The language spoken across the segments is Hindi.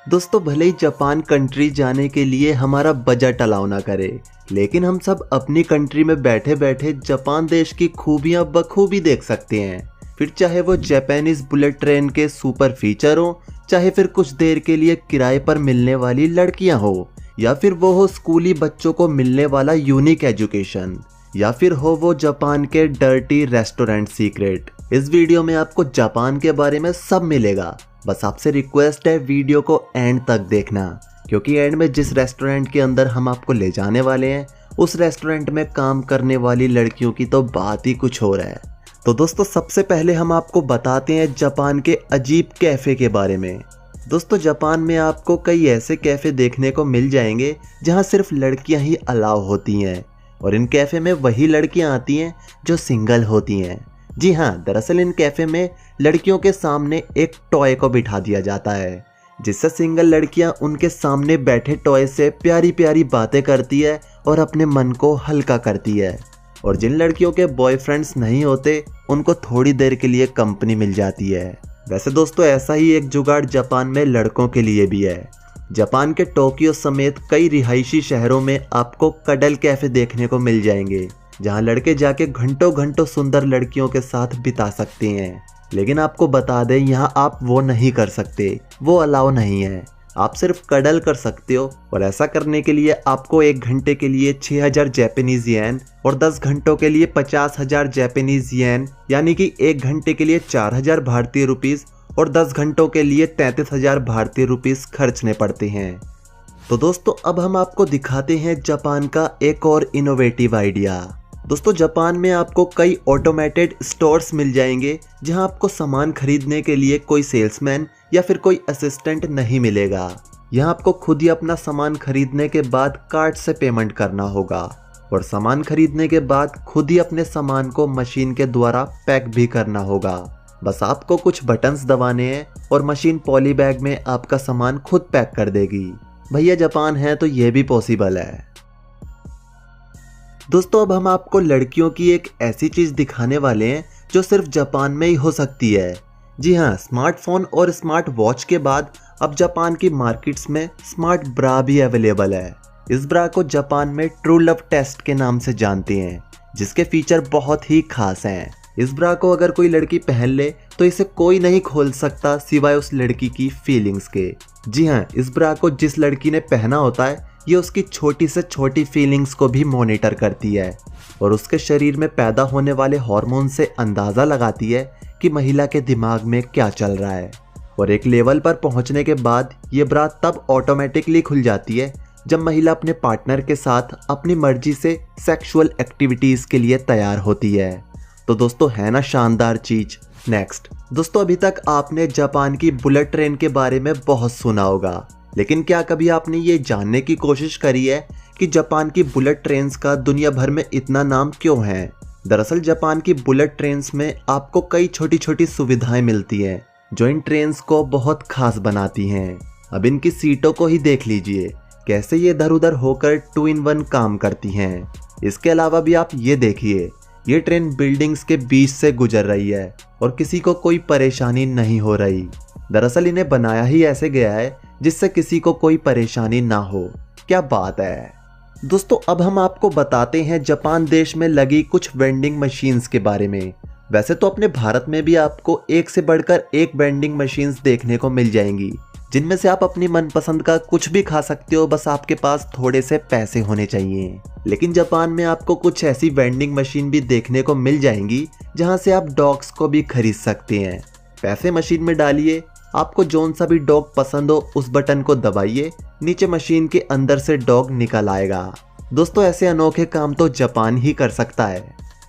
दोस्तों भले ही जापान कंट्री जाने के लिए हमारा बजट अलाउ ना करे, लेकिन हम सब अपनी कंट्री में बैठे बैठे जापान देश की खूबियां बखूबी देख सकते हैं। फिर चाहे वो जापानीज बुलेट ट्रेन के सुपर फीचर हो, चाहे फिर कुछ देर के लिए किराए पर मिलने वाली लड़कियां हो, या फिर वो हो स्कूली बच्चों को मिलने वाला यूनिक एजुकेशन, या फिर हो वो जापान के डर्टी रेस्टोरेंट सीक्रेट। इस वीडियो में आपको जापान के बारे में सब मिलेगा। बस आपसे रिक्वेस्ट है वीडियो को एंड तक देखना, क्योंकि एंड में जिस रेस्टोरेंट के अंदर हम आपको ले जाने वाले हैं उस रेस्टोरेंट में काम करने वाली लड़कियों की तो बात ही कुछ और है। तो दोस्तों सबसे पहले हम आपको बताते हैं जापान के अजीब कैफ़े के बारे में। दोस्तों जापान में आपको कई ऐसे कैफ़े देखने को मिल जाएंगे जहां सिर्फ लड़कियां ही अलाउ होती हैं, और इन कैफ़े में वही लड़कियां आती हैं जो सिंगल होती हैं। जी हाँ, दरअसल इन कैफ़े में लड़कियों के सामने एक टॉय को बिठा दिया जाता है, जिससे सिंगल लड़कियां उनके सामने बैठे टॉय से प्यारी प्यारी बातें करती है और अपने मन को हल्का करती है। और जिन लड़कियों के बॉयफ्रेंड्स नहीं होते उनको थोड़ी देर के लिए कंपनी मिल जाती है। वैसे दोस्तों ऐसा ही एक जुगाड़ जापान में लड़कों के लिए भी है। जापान के टोक्यो समेत कई रिहायशी शहरों में आपको कडल कैफ़े देखने को मिल जाएंगे, जहां लड़के जाके घंटों घंटों सुंदर लड़कियों के साथ बिता सकते हैं। लेकिन आपको बता दें, यहाँ आप वो नहीं कर सकते, वो अलाउ नहीं है। आप सिर्फ कडल कर सकते हो, और ऐसा करने के लिए आपको 1 घंटे के लिए 6000 जापानीज येन और 10 घंटों के लिए 50,000 जापानीज येन, यानी कि 1 घंटे के लिए 4000 भारतीय रुपीस और 10 घंटों के लिए 33,000 भारतीय रुपीस खर्चने पड़ते हैं। तो दोस्तों अब हम आपको दिखाते हैं जापान का एक और इनोवेटिव आइडिया। दोस्तों जापान में आपको कई ऑटोमेटेड स्टोर्स मिल जाएंगे, जहां आपको सामान खरीदने के लिए कोई सेल्समैन या फिर कोई असिस्टेंट नहीं मिलेगा। यहां आपको खुद ही अपना सामान खरीदने के बाद कार्ड से पेमेंट करना होगा, और सामान खरीदने के बाद खुद ही अपने सामान को मशीन के द्वारा पैक भी करना होगा। बस आपको कुछ बटन्स दबाने हैं और मशीन पॉली बैग में आपका सामान खुद पैक कर देगी। भैया जापान है तो ये भी पॉसिबल है। दोस्तों अब हम आपको लड़कियों की एक ऐसी चीज दिखाने वाले हैं जो सिर्फ जापान में ही हो सकती है। जी हाँ, स्मार्टफोन और स्मार्ट वॉच के बाद अब जापान की मार्केट्स में स्मार्ट ब्रा भी अवेलेबल है। इस ब्रा को जापान में ट्रू लव टेस्ट के नाम से जानते हैं, जिसके फीचर बहुत ही खास हैं। इस ब्रा को अगर कोई लड़की पहन ले तो इसे कोई नहीं खोल सकता सिवाय उस लड़की की फीलिंग्स के। जी हाँ, इस ब्रा को जिस लड़की ने पहना होता है ये उसकी छोटी से छोटी फीलिंग्स को भी मॉनिटर करती है, और उसके शरीर में पैदा होने वाले हार्मोन से अंदाज़ा लगाती है कि महिला के दिमाग में क्या चल रहा है। और एक लेवल पर पहुंचने के बाद ये ब्रा तब ऑटोमेटिकली खुल जाती है जब महिला अपने पार्टनर के साथ अपनी मर्जी से सेक्सुअल एक्टिविटीज़ के लिए तैयार होती है। तो दोस्तों है ना शानदार चीज़। नेक्स्ट दोस्तों, अभी तक आपने जापान की बुलेट ट्रेन के बारे में बहुत सुना होगा, लेकिन क्या कभी आपने ये जानने की कोशिश करी है कि जापान की बुलेट ट्रेन्स का दुनिया भर में इतना नाम क्यों है? दरअसल जापान की बुलेट ट्रेन्स में आपको कई छोटी छोटी सुविधाएं मिलती हैं जो इन ट्रेन्स को बहुत खास बनाती हैं। अब इनकी सीटों को ही देख लीजिए, कैसे ये इधर उधर होकर 2 in 1 काम करती हैं। इसके अलावा भी आप ये देखिए, ये ट्रेन बिल्डिंग्स के बीच से गुजर रही है और किसी को कोई परेशानी नहीं हो रही। दरअसल इन्हें बनाया ही ऐसे गया है जिससे किसी को कोई परेशानी ना हो। क्या बात है। दोस्तों अब हम आपको बताते हैं जापान देश में लगी कुछ वेंडिंग मशीन्स के बारे में। वैसे तो अपने भारत में भी आपको एक से बढ़कर एक वेंडिंग मशीन्स देखने को मिल जाएंगी, जिनमें से आप अपनी मनपसंद का कुछ भी खा सकते हो, बस आपके पास थोड़े से पैसे होने चाहिए। लेकिन जापान में आपको कुछ ऐसी वेंडिंग मशीन भी देखने को मिल जाएंगी जहां से आप डॉग्स को भी खरीद सकते हैं। पैसे मशीन में डालिए, आपको जोन सा भी डॉग पसंद हो उस बटन को दबाइए, नीचे मशीन के अंदर से डॉग निकल आएगा। दोस्तों ऐसे अनोखे काम तो जापान ही कर सकता है।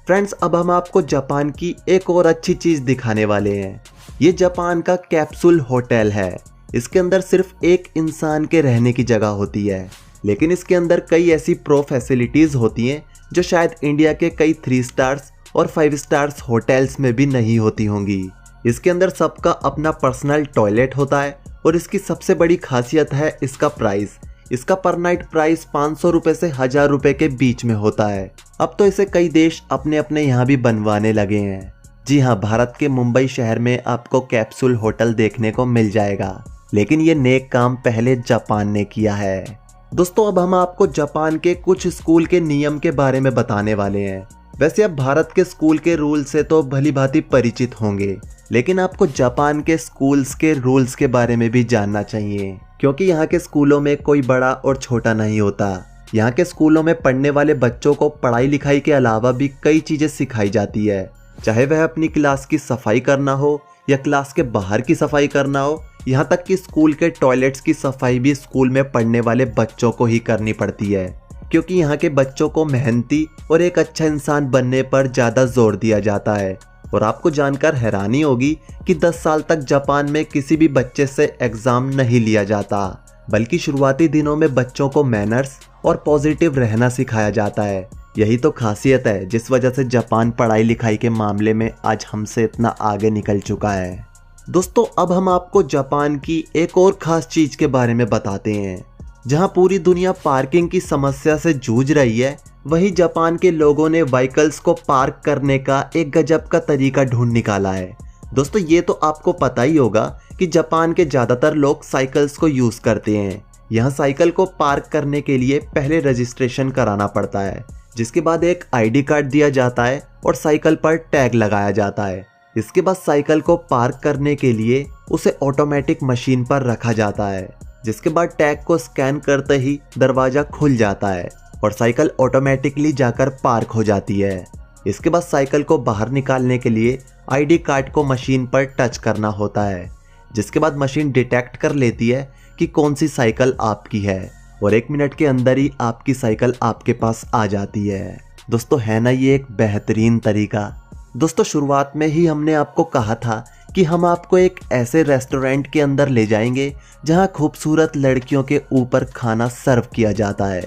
फ्रेंड्स अब हम आपको जापान की एक और अच्छी चीज दिखाने वाले हैं। ये जापान का कैप्सूल होटल है। इसके अंदर सिर्फ एक इंसान के रहने की जगह होती है, लेकिन इसके अंदर कई ऐसी प्रो फैसिलिटीज होती हैं जो शायद इंडिया के कई 3 स्टार्स और 5 स्टार्स होटल्स में भी नहीं होती होंगी। इसके अंदर सबका अपना पर्सनल टॉयलेट होता है, और इसकी सबसे बड़ी खासियत है इसका प्राइस। इसका पर नाइट प्राइस 500 रुपए से 1000 रुपए के बीच में होता है। अब तो इसे कई देश अपने अपने यहाँ भी बनवाने लगे हैं। जी हाँ, भारत के मुंबई शहर में आपको कैप्सूल होटल देखने को मिल जाएगा। लेकिन ये नेक काम पहले जापान ने किया है। दोस्तों अब हम आपको जापान के कुछ स्कूल के नियम के बारे में बताने वाले हैं। वैसे आप भारत के स्कूल के रूल से तो भली भांति परिचित होंगे, लेकिन आपको जापान के स्कूल्स के रूल्स के बारे में भी जानना चाहिए, क्योंकि यहाँ के स्कूलों में कोई बड़ा और छोटा नहीं होता। यहाँ के स्कूलों में पढ़ने वाले बच्चों को पढ़ाई लिखाई के अलावा भी कई चीजें सिखाई जाती है, चाहे वह अपनी क्लास की सफाई करना हो या क्लास के बाहर की सफाई करना हो। यहाँ तक कि स्कूल के टॉयलेट्स की सफाई भी स्कूल में पढ़ने वाले बच्चों को ही करनी पड़ती है, क्योंकि यहाँ के बच्चों को मेहनती और एक अच्छा इंसान बनने पर ज़्यादा जोर दिया जाता है। और आपको जानकर हैरानी होगी कि 10 साल तक जापान में किसी भी बच्चे से एग्ज़ाम नहीं लिया जाता, बल्कि शुरुआती दिनों में बच्चों को मैनर्स और पॉजिटिव रहना सिखाया जाता है। यही तो खासियत है जिस वजह से जापान पढ़ाई लिखाई के मामले में आज हमसे इतना आगे निकल चुका है। दोस्तों अब हम आपको जापान की एक और ख़ास चीज़ के बारे में बताते हैं। जहां पूरी दुनिया पार्किंग की समस्या से जूझ रही है, वहीं जापान के लोगों ने व्हीकल्स को पार्क करने का एक गजब का तरीका ढूंढ निकाला है। दोस्तों ये तो आपको पता ही होगा कि जापान के ज़्यादातर लोग साइकिल्स को यूज़ करते हैं। यहाँ साइकिल को पार्क करने के लिए पहले रजिस्ट्रेशन कराना पड़ता है, जिसके बाद एक ID कार्ड दिया जाता है और साइकिल पर टैग लगाया जाता है। इसके बाद साइकिल को पार्क करने के लिए उसे ऑटोमेटिक मशीन पर रखा जाता है, जिसके बाद टैग को स्कैन करते ही दरवाज़ा खुल जाता है और साइकिल ऑटोमेटिकली जाकर पार्क हो जाती है। इसके बाद साइकिल को बाहर निकालने के लिए ID कार्ड को मशीन पर टच करना होता है, जिसके बाद मशीन डिटेक्ट कर लेती है कि कौन सी साइकिल आपकी है और 1 मिनट के अंदर ही आपकी साइकिल आपके पास आ जाती है। दोस्तों है ना ये एक बेहतरीन तरीका। दोस्तों शुरुआत में ही हमने आपको कहा था कि हम आपको एक ऐसे रेस्टोरेंट के अंदर ले जाएंगे जहां खूबसूरत लड़कियों के ऊपर खाना सर्व किया जाता है।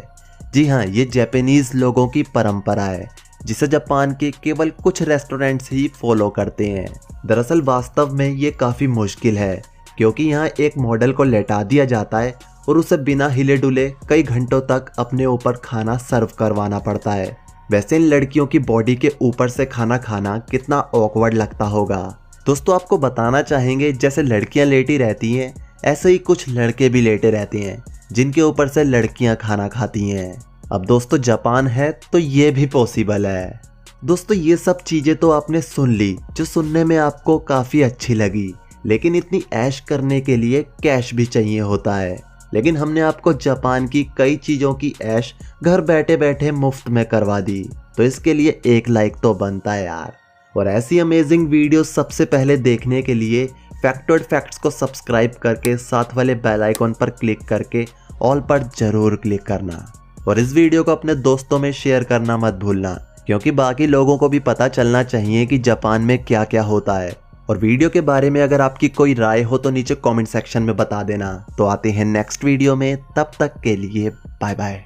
जी हाँ, ये जापानीज लोगों की परंपरा है, जिसे जापान के केवल कुछ रेस्टोरेंट्स ही फॉलो करते हैं। दरअसल वास्तव में ये काफ़ी मुश्किल है, क्योंकि यहाँ एक मॉडल को लेटा दिया जाता है और उसे बिना हिले डुले कई घंटों तक अपने ऊपर खाना सर्व करवाना पड़ता है। वैसे इन लड़कियों की बॉडी के ऊपर से खाना खाना कितना ऑकवर्ड लगता होगा। दोस्तों आपको बताना चाहेंगे, जैसे लड़कियां लेटी रहती हैं ऐसे ही कुछ लड़के भी लेटे रहते हैं, जिनके ऊपर से लड़कियां खाना खाती हैं। अब दोस्तों जापान है तो ये भी पॉसिबल है। दोस्तों ये सब चीज़ें तो आपने सुन ली, जो सुनने में आपको काफ़ी अच्छी लगी, लेकिन इतनी ऐश करने के लिए कैश भी चाहिए होता है। लेकिन हमने आपको जापान की कई चीज़ों की ऐश घर बैठे बैठे मुफ्त में करवा दी, तो इसके लिए एक लाइक तो बनता है यार। और ऐसी अमेजिंग वीडियो सबसे पहले देखने के लिए फैक्टर्ड फैक्ट्स को सब्सक्राइब करके साथ वाले बेल आइकॉन पर क्लिक करके ऑल पर जरूर क्लिक करना। और इस वीडियो को अपने दोस्तों में शेयर करना मत भूलना, क्योंकि बाकी लोगों को भी पता चलना चाहिए कि जापान में क्या क्या होता है। और वीडियो के बारे में अगर आपकी कोई राय हो तो नीचे कमेंट सेक्शन में बता देना। तो आते हैं नेक्स्ट वीडियो में, तब तक के लिए बाय बाय।